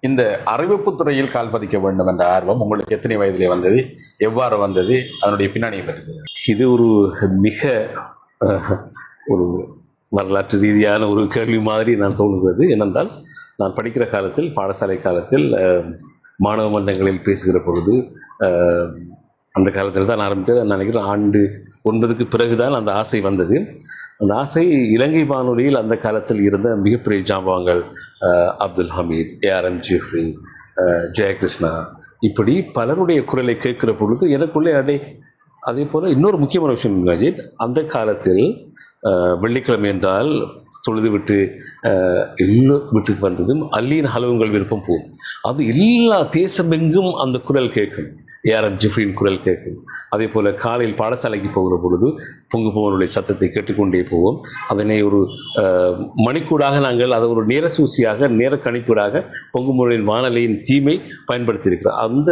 இந்த அறிவிப்பு துறையில் கால் பதிக்க வேண்டும் என்ற ஆர்வம் உங்களுக்கு எத்தனை வயதிலே வந்தது, எவ்வாறு வந்தது, அதனுடைய பின்னணி வருது? இது ஒரு மிக ஒரு வரலாற்று ரீதியான ஒரு கேள்வி மாதிரி நான் தோணுகிறது. ஏனென்றால் நான் படிக்கிற காலத்தில், பாடசாலை காலத்தில் மாணவ மன்றங்களில் பேசுகிற பொழுது அந்த காலத்தில் தான் ஆரம்பித்தது. நான் நினைக்கிறேன் ஆண்டு 9க்கு பிறகுதான் அந்த ஆசை வந்தது. அந்த ஆசை இலங்கை வானொலியில் அந்த காலத்தில் இருந்த மிகப்பெரிய ஜாம்பவான்கள் அப்துல் ஹமீத், ஏஆர்எம் ஜெஃப்ரி, ஜெயகிருஷ்ணா, இப்படி பலருடைய குரலை கேட்கிற பொழுது எனக்குள்ளே அதே போல் இன்னொரு முக்கியமான விஷயம் மஜித், அந்த காலத்தில் வெள்ளிக்கிழமை என்றால் தொழுது விட்டு எல்லா வீட்டுக்கு வந்ததும் அல்லியின் ஹலவுங்கள் விருப்பம் போகும். அது எல்லா தேசமெங்கும் அந்த குரல் கேட்கும், ஏஆர்எம் ஜெஃப்ரியின் குரல் கேட்கும். அதே போல் காலையில் பாடசாலைக்கு போகிற பொழுது பொங்கு போவனுடைய சத்தத்தை கேட்டுக்கொண்டே போவோம். அதனை ஒரு மணிக்கூடாக நாங்கள் அதை ஒரு நேர சூசியாக, நேர கணிப்பீடாக பொங்கு போவனின் வானொலியின் தீமை பயன்படுத்தியிருக்கிறோம். அந்த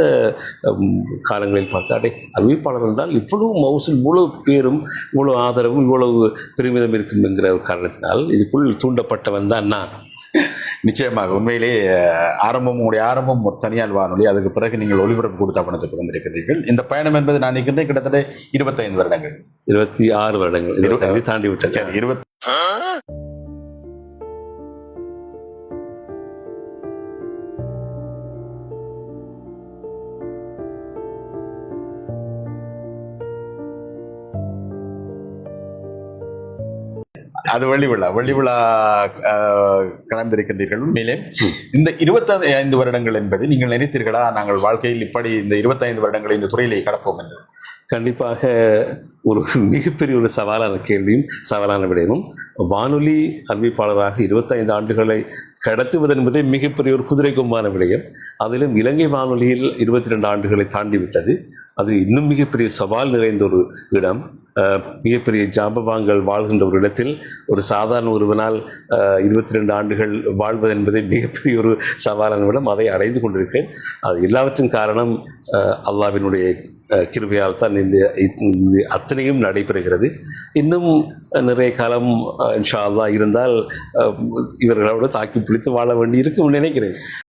காலங்களில் பார்த்தா அறிவிப்பாளர் என்றால் இவ்வளவு மவுசல், இவ்வளவு பேரும், இவ்வளவு ஆதரவும், இவ்வளவு பெருமிதம் இருக்கும் என்கிற ஒரு காரணத்தினால் இதுக்குள் தூண்டப்பட்டவன் தான் நான். நிச்சயமாக உண்மையிலே உங்களுடைய ஆரம்பம் ஒரு தனியார் வானொலி, அதுக்கு பிறகு நீங்கள் ஒளிபரப்பு கொடுத்த பணத்துக்கு வந்திருக்கிறீர்கள். இந்த பயணம் என்பது நான் நினைக்கிறேன் கிட்டத்தட்ட 25 வருடங்கள், 26 வருடங்கள், 25 தாண்டி விட்டேன். சரி, 20 அது வெள்ளி விழா கலந்திருக்கின்றீர்கள். உண்மையிலே இந்த 25 வருடங்கள் என்பது நீங்கள் நினைத்தீர்களா நாங்கள் வாழ்க்கையில் இப்படி இந்த 25 வருடங்களை இந்த துறையிலே கடப்போம் என்று? கண்டிப்பாக ஒரு மிகப்பெரிய ஒரு சவாலான கேள்வியும் சவாலான விடயமும். வானொலி அறிவிப்பாளராக 25 ஆண்டுகளை கடத்துவது என்பதே மிகப்பெரிய ஒரு குதிரை கொம்பான விடயம். அதிலும் இலங்கை வானொலியில் 22 ஆண்டுகளை தாண்டி விட்டது. அது இன்னும் மிகப்பெரிய சவால் நிறைந்த ஒரு இடம். மிகப்பெரிய ஜாம்பவான்கள் வாழ்கின்ற ஒரு இடத்தில் ஒரு சாதாரண ஒருவனால் 22 ஆண்டுகள் வாழ்வது என்பதே மிகப்பெரிய ஒரு சவாலான இடம். அதை அடைந்து கொண்டிருக்கிறேன். அது எல்லாவற்றின் காரணம் அல்லாஹ்வினுடைய கிருபையால் தான் இந்த அத்தனையும் நடைபெறுகிறது. இன்னும் நிறைய காலம் இன்ஷா அல்லாஹ் இருந்தால் இவர்களோடு தாக்கி பிடித்து வாழ வேண்டி இருக்கும் நினைக்கிறேன்.